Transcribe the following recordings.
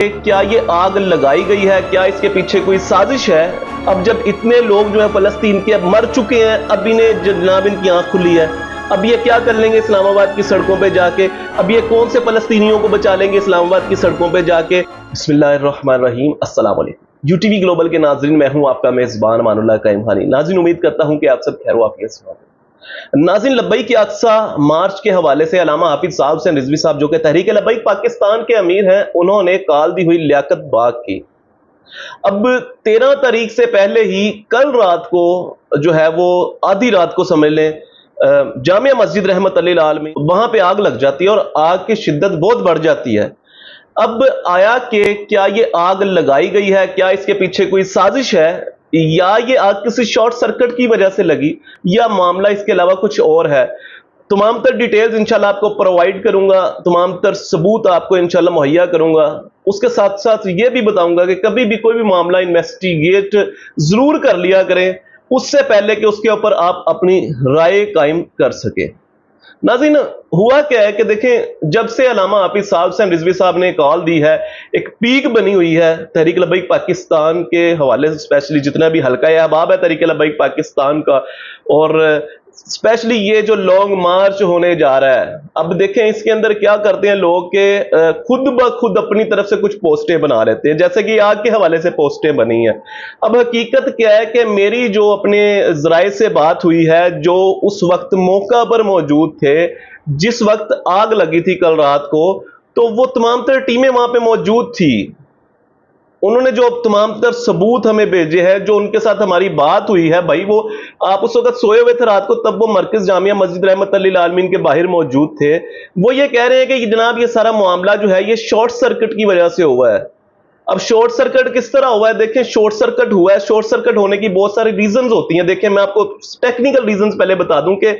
क्या ये आग लगाई गई है, क्या इसके पीछे कोई साजिश है? अब जब इतने लोग जो है फलस्तीन के अब मर चुके हैं, अब इन्हें जनाब इनकी आंख खुली है, अब ये क्या कर लेंगे इस्लामाबाद की सड़कों पे जाके? अब ये कौन से फलस्तीनियों को बचा लेंगे इस्लामाबाद की सड़कों पे जाके? बिस्मिल्लाहिर्रहमानिर्रहीम, अस्सलाम वालेकुम। यूटीवी ग्लोबल के नाज़रीन, मैं हूं आपका मेज़बान अमानुल्लाह कायम-खानी। नाज़रीन, उम्मीद करता हूं कि आप सब खैर वाफियत से होंगे। नाज़रीन, लब्बैक अक़सा मार्च के हवाले से अल्लामा हाफिज साहब से रिजवी साहब जो कि तहरीक लब्बैक पाकिस्तान के अमीर हैं, उन्होंने कॉल दी हुई लियाकत बाग की। अब 13 तारीख से पहले ही कल रात को जो है वो आधी रात को समझ लें, जामिया मस्जिद रहमत लिल आलमीन वहां पे आग लग जाती है और आग की शिद्दत बहुत बढ़ जाती है। अब आया कि क्या ये आग लगाई गई है, क्या इसके पीछे कोई साजिश है, या ये आग किसी शॉर्ट सर्किट की वजह से लगी, या मामला इसके अलावा कुछ और है। तमाम तर डिटेल्स इंशाल्लाह आपको प्रोवाइड करूंगा, तमाम तर सबूत आपको इंशाल्लाह मुहैया करूंगा। उसके साथ साथ ये भी बताऊंगा कि कभी भी कोई भी मामला इन्वेस्टिगेट जरूर कर लिया करें, उससे पहले कि उसके ऊपर आप अपनी राय कायम कर सके। नाज़रीन, हुआ क्या है कि देखें, जब से अल्लामा हाफिज साहब से रिजवी साहब ने कॉल दी है, एक पीक बनी हुई है तहरीक लब्बैक पाकिस्तान के हवाले से, स्पेशली जितना भी हल्का अहबाब है तहरीक लब्बैक पाकिस्तान का, और स्पेशली ये जो लॉन्ग मार्च होने जा रहा है। अब देखें इसके अंदर क्या करते हैं लोग के खुद ब खुद अपनी तरफ से कुछ पोस्टें बना लेते हैं, जैसे कि आग के हवाले से पोस्टें बनी हैं। अब हकीकत क्या है कि मेरी जो अपने जराए से बात हुई है, जो उस वक्त मौका पर मौजूद थे, जिस वक्त आग लगी थी कल रात को, तो वो तमाम तर टीमें वहां पे मौजूद थी। उन्होंने जो तमाम तर सबूत हमें भेजे हैं, जो उनके साथ हमारी बात हुई है, भाई वो आप उस वक्त सोए हुए थे रात को, तब वो मरकज जामिया मस्जिद रहमत लिल आलमीन के बाहर मौजूद थे। वो ये कह रहे हैं कि जनाब ये सारा मामला जो है ये शॉर्ट सर्किट की वजह से हुआ है। अब शॉर्ट सर्किट किस तरह हुआ है? देखें, शॉर्ट सर्किट हुआ है, शॉर्ट सर्किट होने की बहुत सारी रीजंस होती हैं। देखें, मैं आपको टेक्निकल रीजंस पहले बता दूं कि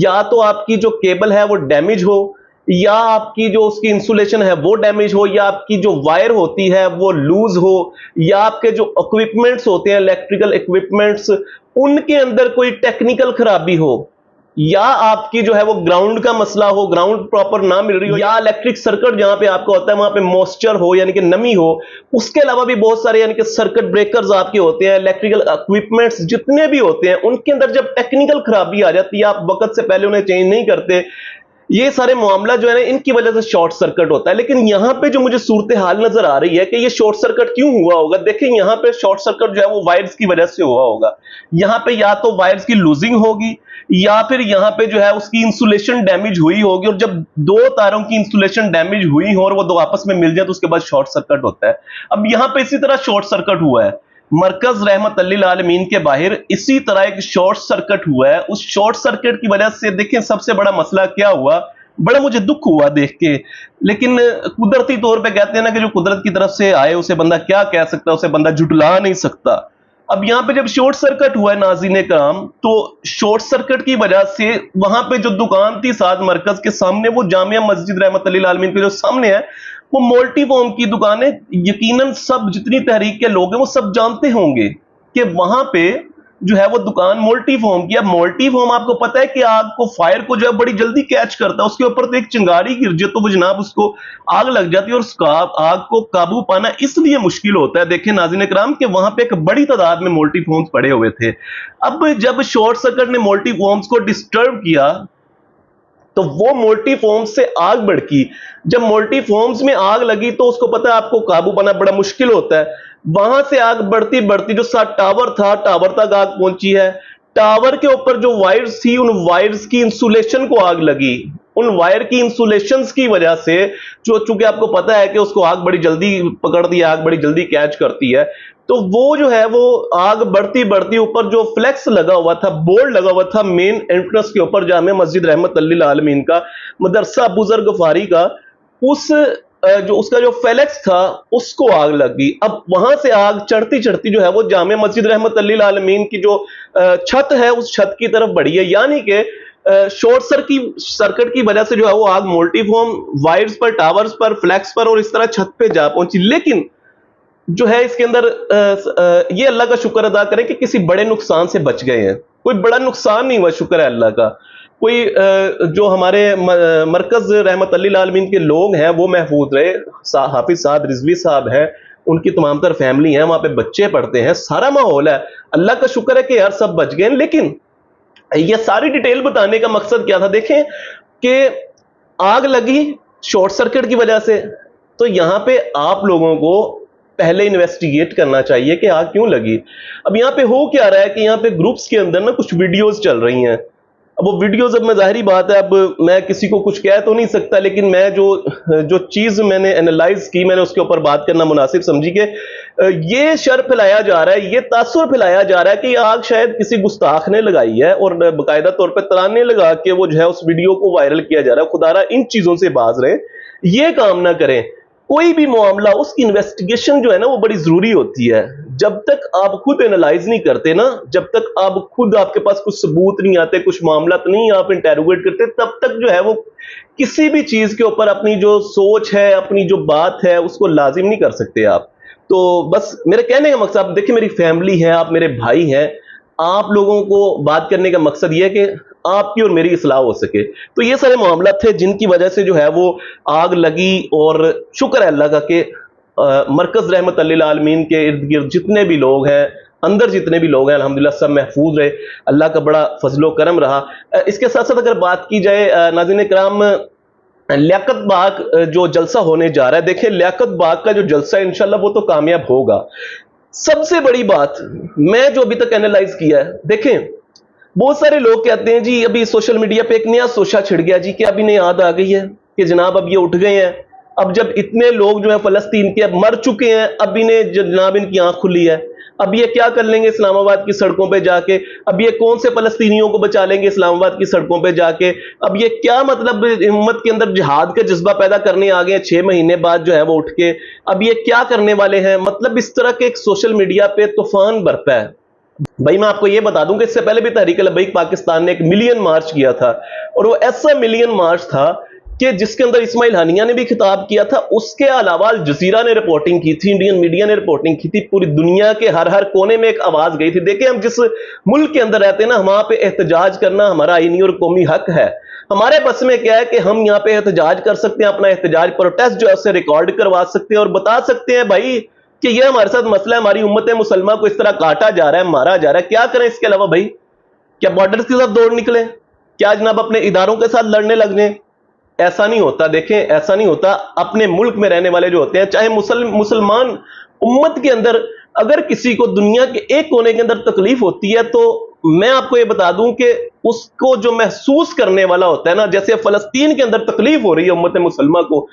या तो आपकी जो केबल है वो डैमेज हो, या आपकी जो उसकी इंसुलेशन है वो डैमेज हो, या आपकी जो वायर होती है वो लूज हो, या आपके जो इक्विपमेंट्स होते हैं इलेक्ट्रिकल इक्विपमेंट्स, उनके अंदर कोई टेक्निकल खराबी हो, या आपकी जो है वो ग्राउंड का मसला हो, ग्राउंड प्रॉपर ना मिल रही हो, या इलेक्ट्रिक सर्किट जहां पे आपका होता है वहां पे मॉइस्चर हो यानी कि नमी हो। उसके अलावा भी बहुत सारे यानी कि सर्किट ब्रेकर्स आपके होते हैं, इलेक्ट्रिकल इक्विपमेंट्स जितने भी होते हैं, उनके अंदर जब टेक्निकल खराबी आ जाती है, आप वक्त से पहले उन्हें चेंज नहीं करते, ये सारे मामला जो है ना, इनकी वजह से शॉर्ट सर्किट होता है। लेकिन यहां पे जो मुझे सूरत हाल नजर आ रही है कि ये शॉर्ट सर्किट क्यों हुआ होगा, देखिए यहां पे शॉर्ट सर्किट जो है वो वायर्स की वजह से हुआ होगा। यहां पे या तो वायर्स की लूजिंग होगी, या फिर यहां पे जो है उसकी इंसुलेशन डैमेज हुई होगी, और जब दो तारों की इंसुलेशन डैमेज हुई हो और वो दो आपस में मिल जाए तो उसके बाद शॉर्ट सर्किट होता है। अब यहां पे इसी तरह शॉर्ट सर्किट हुआ है मरकज रहमत लिल आलमीन के बाहर, इसी तरह एक शॉर्ट सर्किट हुआ है। उस शॉर्ट सर्किट की वजह से देखें सबसे बड़ा मसला क्या हुआ, बड़ा मुझे दुख हुआ देख के। लेकिन कुदरती तौर पे कहते हैं ना कि जो कुदरत की तरफ से आए उसे बंदा क्या कह सकता है, उसे बंदा जुटला नहीं सकता। अब यहां पे जब शॉर्ट सर्किट हुआ है नाज़रीन कराम, तो शॉर्ट सर्किट की वजह से वहां पे जो दुकान थी साद मरकज के सामने, वो जामिया मस्जिद रहमत लिल आलमीन के जो सामने है, वो मल्टी फॉर्म की दुकान है। यकीनन सब जितनी तहरीक के लोग हैं वो सब जानते होंगे कि वहां पे जो है वो दुकान मल्टी फॉर्म की। अब मल्टी फॉर्म आपको पता है कि आग को, फायर को जो है बड़ी जल्दी कैच करता है। उसके ऊपर तो एक चिंगारी गिर जाए तो वो जनाब उसको आग लग जाती है, और उसका आग को काबू पाना इसलिए मुश्किल होता है। देखें नाज़रीन इकराम कि वहां पे एक बड़ी तादाद में मल्टी फॉर्म्स पड़े हुए थे। अब जब शॉर्ट सर्किट ने मल्टी फॉर्म्स को डिस्टर्ब किया तो वो मल्टी फॉर्म्स से आग भड़की। जब मल्टी फॉर्म्स में आग लगी तो उसको पता है आपको काबू पाना बड़ा मुश्किल होता है। वहां से आग बढ़ती बढ़ती जो साथ टावर था, टावर तक आग पहुंची है। टावर के ऊपर जो वायर्स थी, उन वायर्स की इंसुलेशन को आग लगी। उन वायर की इंसुलेशंस की वजह से, जो चूंकि आपको पता है कि उसको आग बड़ी जल्दी पकड़ती है, आग बड़ी जल्दी कैच करती है, तो वो जो है वो आग बढ़ती बढ़ती ऊपर जो फ्लेक्स लगा हुआ था, बोर्ड लगा हुआ था मेन एंट्रेंस के ऊपर जामिया मस्जिद रहमत लिल आलमीन का, मदरसा अबू जर गफारी का, उस जो उसका जो फ्लेक्स था उसको आग लगी। अब वहां से आग चढ़ती चढ़ती जो है वो जामिया मस्जिद रहमत लिल आलमीन की जो छत है उस छत की तरफ बढ़ी है। यानी कि शॉर्ट सर्किट की वजह से जो है वो आग मल्टीफॉर्म वायर्स पर, टावर्स पर, फ्लैक्स पर और इस तरह छत पे जा पहुंची। लेकिन जो है इसके अंदर ये अल्लाह का शुक्र अदा करें कि किसी बड़े नुकसान से बच गए हैं। कोई बड़ा नुकसान नहीं हुआ, शुक्र है अल्लाह का। کوئی جو ہمارے مرکز رحمت اللہ عالمین کے لوگ ہیں وہ محفوظ رہے. حافظ سعد رضوی صاحب ہیں, ان کی تمام تر فیملی ہیں, وہاں پہ بچے پڑھتے ہیں, سارا ماحول ہے, اللہ کا شکر ہے کہ یار سب بچ گئے. لیکن یہ ساری ڈیٹیل بتانے کا مقصد کیا تھا؟ دیکھیں کہ آگ لگی شارٹ سرکٹ کی وجہ سے, تو یہاں پہ آپ لوگوں کو پہلے انویسٹیگیٹ کرنا چاہیے کہ آگ کیوں لگی. اب یہاں پہ ہو کیا رہا ہے کہ یہاں پہ گروپس کے اندر نا کچھ ویڈیوز چل رہی ہیں. اب وہ ویڈیوز, اب میں ظاہری بات ہے اب میں کسی کو کچھ کہہ تو نہیں سکتا, لیکن میں جو چیز میں نے انالائز کی, میں نے اس کے اوپر بات کرنا مناسب سمجھی کہ یہ شر پھیلایا جا رہا ہے, یہ تاثر پھیلایا جا رہا ہے کہ یہ آگ شاید کسی گستاخ نے لگائی ہے, اور باقاعدہ طور پہ ترانے لگا کے وہ جو ہے اس ویڈیو کو وائرل کیا جا رہا ہے. خدا رہا ان چیزوں سے باز رہیں, یہ کام نہ کریں. کوئی بھی معاملہ اس کی انویسٹیگیشن جو ہے نا وہ بڑی ضروری ہوتی ہے. جب تک آپ خود انالائز نہیں کرتے نا, جب تک آپ خود, آپ کے پاس کچھ ثبوت نہیں آتے, کچھ معاملات نہیں آپ انٹیروگیٹ کرتے, تب تک جو ہے وہ کسی بھی چیز کے اوپر اپنی جو سوچ ہے, اپنی جو بات ہے, اس کو لازم نہیں کر سکتے آپ. تو بس میرے کہنے کا مقصد, دیکھیں میری فیملی ہے, آپ میرے بھائی ہیں, آپ لوگوں کو بات کرنے کا مقصد یہ ہے کہ آپ کی اور میری اصلاح ہو سکے. تو یہ سارے معاملات تھے جن کی وجہ سے جو ہے وہ آگ لگی, اور شکر ہے اللہ کا کہ مرکز رحمت اللہ عالمین کے ارد گرد جتنے بھی لوگ ہیں, اندر جتنے بھی لوگ ہیں, الحمدللہ سب محفوظ رہے. اللہ کا بڑا فضل و کرم رہا. اس کے ساتھ ساتھ اگر بات کی جائے ناظرین کرام, لیاقت باغ جو جلسہ ہونے جا رہا ہے, دیکھیں لیاقت باغ کا جو جلسہ ہے انشاءاللہ وہ تو کامیاب ہوگا. سب سے بڑی بات میں جو ابھی تک اینالائز کیا ہے, دیکھیں بہت سارے لوگ کہتے ہیں جی ابھی سوشل میڈیا پہ ایک نیا سوچا چھڑ گیا جی, کہ ابھی نئی یاد آ گئی ہے کہ جناب اب یہ اٹھ گئے ہیں, اب جب اتنے لوگ جو ہیں فلسطین کے اب مر چکے ہیں, اب انہیں جناب ان کی آنکھ کھلی ہے, اب یہ کیا کر لیں گے اسلام آباد کی سڑکوں پہ جا کے, اب یہ کون سے فلسطینیوں کو بچا لیں گے اسلام آباد کی سڑکوں پہ جا کے, اب یہ کیا مطلب امت کے اندر جہاد کا جذبہ پیدا کرنے آ گئے ہیں 6 مہینے بعد جو ہے وہ اٹھ کے, اب یہ کیا کرنے والے ہیں. مطلب اس طرح کے ایک سوشل میڈیا پہ طوفان برپا ہے. بھائی میں آپ کو یہ بتا دوں کہ اس سے پہلے بھی تحریک لبیک پاکستان نے ایک ملین مارچ کیا تھا, اور وہ ایسا ملین مارچ تھا کہ جس کے اندر اسماعیل ہانیہ نے بھی خطاب کیا تھا, اس کے علاوہ الجزیرہ نے رپورٹنگ کی تھی, انڈین میڈیا نے رپورٹنگ کی تھی, پوری دنیا کے ہر کونے میں ایک آواز گئی تھی. دیکھیں ہم جس ملک کے اندر رہتے ہیں نا, وہاں پہ احتجاج کرنا ہمارا آئینی اور قومی حق ہے. ہمارے بس میں کیا ہے کہ ہم یہاں پہ احتجاج کر سکتے ہیں, اپنا احتجاج پروٹیسٹ جو ہے اسے ریکارڈ کروا سکتے ہیں, اور بتا سکتے ہیں بھائی کہ یہ ہمارے ساتھ مسئلہ ہے, ہماری امت مسلمہ کو اس طرح کاٹا جا رہا ہے, مارا جا رہا ہے. کیا کریں اس کے علاوہ بھائی؟ کیا بارڈرز کے ساتھ دوڑ نکلیں؟ کیا جناب اپنے اداروں کے ساتھ لڑنے لگ جائیں؟ ایسا نہیں ہوتا. دیکھیں ایسا نہیں ہوتا. اپنے ملک میں رہنے والے جو ہوتے ہیں, چاہے مسلمان امت کے اندر اگر کسی کو دنیا کے ایک کونے کے اندر تکلیف ہوتی ہے, تو میں آپ کو یہ بتا دوں کہ اس کو جو محسوس کرنے والا ہوتا ہے نا, جیسے فلسطین کے اندر تکلیف ہو رہی ہے امت مسلمہ کو,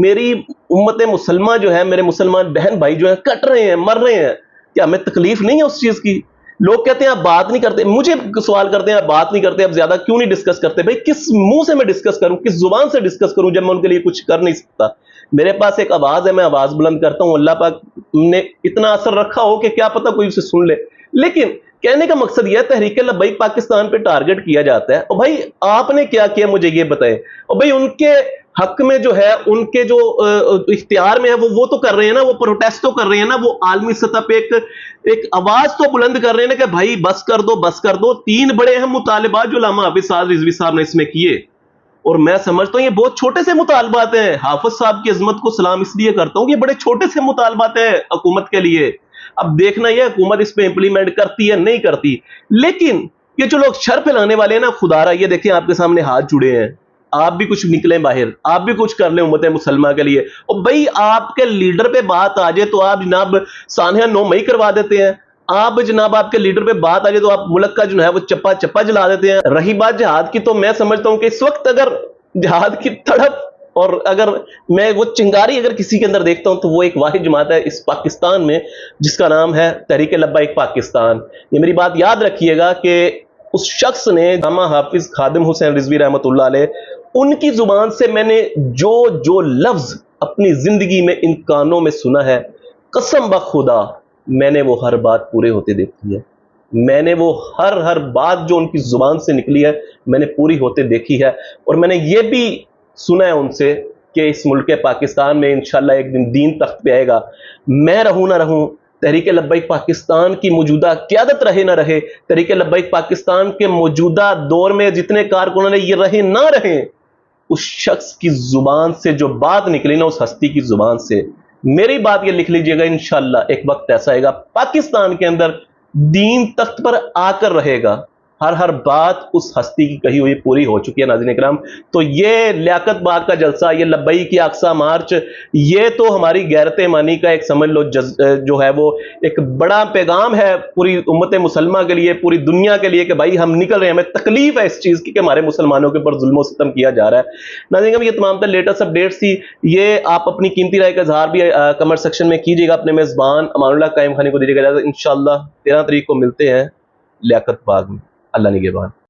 میری امت مسلمہ جو ہے, میرے مسلمان بہن بھائی جو ہیں کٹ رہے ہیں, مر رہے ہیں, کیا ہمیں تکلیف نہیں ہے اس چیز کی؟ لوگ کہتے ہیں آپ بات نہیں کرتے, مجھے سوال کرتے ہیں آپ بات نہیں کرتے, اب زیادہ کیوں نہیں ڈسکس کرتے؟ بھائی کس منہ سے میں ڈسکس کروں, کس زبان سے ڈسکس کروں جب میں ان کے لیے کچھ کر نہیں سکتا؟ میرے پاس ایک آواز ہے, میں آواز بلند کرتا ہوں, اللہ پاک نے اتنا اثر رکھا ہو کہ کیا پتہ کوئی اسے سن لے. لیکن کہنے کا مقصد یہ ہے, تحریک لبیک پاکستان پہ ٹارگٹ کیا جاتا ہے, اور بھائی آپ نے کیا کیا مجھے یہ بتائیں. اور بھائی ان کے حق میں جو ہے, ان کے جو اختیار میں ہے وہ تو کر رہے ہیں نا, وہ پروٹیسٹ تو کر رہے ہیں نا, وہ عالمی سطح پہ ایک آواز تو بلند کر رہے ہیں نا کہ بھائی بس کر دو, بس کر دو. 3 بڑے اہم مطالبات جو علامہ حافظ سعد رضوی صاحب نے اس میں کیے, اور میں سمجھتا ہوں یہ بہت چھوٹے سے مطالبات ہیں. حافظ صاحب کی عظمت کو سلام اس لیے کرتا ہوں کہ یہ بڑے چھوٹے سے مطالبات ہیں حکومت کے لیے. اب دیکھنا یہ حکومت اس پہ امپلیمنٹ کرتی ہے نہیں کرتی. لیکن یہ جو لوگ شر پھیلانے والے ہیں نا, خدا را یہ دیکھیں آپ کے سامنے ہاتھ جڑے ہیں, آپ بھی کچھ نکلیں باہر, آپ بھی کچھ کر لیں امت مسلمہ کے لیے. اور بھائی آپ کے لیڈر پہ بات آ جائے تو آپ جناب سانحہ 9 مئی کروا دیتے ہیں, آپ جناب آپ کے لیڈر پہ بات آ جائے تو آپ ملک کا جو ہے وہ چپا چپا جلا دیتے ہیں. رہی بات جہاد کی, تو میں سمجھتا ہوں کہ اس وقت اگر جہاد کی تڑپ اور اگر میں وہ چنگاری اگر کسی کے اندر دیکھتا ہوں تو وہ ایک واحد جماعت ہے اس پاکستان میں جس کا نام ہے تحریک لبیک پاکستان. یہ میری بات یاد رکھیے گا کہ اس شخص نے علامہ حافظ خادم حسین رضوی رحمۃ اللہ علیہ, ان کی زبان سے میں نے جو لفظ اپنی زندگی میں ان کانوں میں سنا ہے, قسم بخدا میں نے وہ ہر بات پورے ہوتے دیکھی ہے. میں نے وہ ہر بات جو ان کی زبان سے نکلی ہے میں نے پوری ہوتے دیکھی ہے. اور میں نے یہ بھی سنا ہے ان سے کہ اس ملک پاکستان میں انشاءاللہ ایک دن دین تخت پہ آئے گا. میں رہوں نہ رہوں, तहरीक लब्बैक पाकिस्तान की मौजूदा क़यादत रहे ना रहे, तहरीक लब्बैक पाकिस्तान के मौजूदा दौर में जितने कारकुनों ने ये रहे ना रहे, उस शख्स की जुबान से जो बात निकली ना, उस हस्ती की जुबान से, मेरी बात ये लिख लीजिएगा, इंशाअल्लाह एक वक्त ऐसा आएगा पाकिस्तान के अंदर दीन तख्त पर आकर रहेगा। हर बात उस हस्ती की कही हुई पूरी हो चुकी है नाज़रीन इकराम। तो ये लियाकत बाग का जलसा, ये लब्बई की अक्सा मार्च, ये तो हमारी गैरत ईमानी का एक समझ लो जो है वो एक बड़ा पैगाम है पूरी उम्मत मुसलमान के लिए, पूरी दुनिया के लिए, कि भाई हम निकल रहे हैं, हमें तकलीफ है इस चीज़ की कि हमारे मुसलमानों के ऊपर जुल्म सितम किया जा रहा है। नाज़रीन इकराम, ये तमाम तर लेटेस्ट अपडेट्स थी। ये आप अपनी कीमती राय का इजहार भी कमेंट सेक्शन में कीजिएगा। अपने मेज़बान अमानुल्लाह कायम खानी को दीजिएगा इजाज़त। इंशाअल्लाह 13 तारीख को मिलते हैं लियाकत बाग में। अल्लाह निगहबान।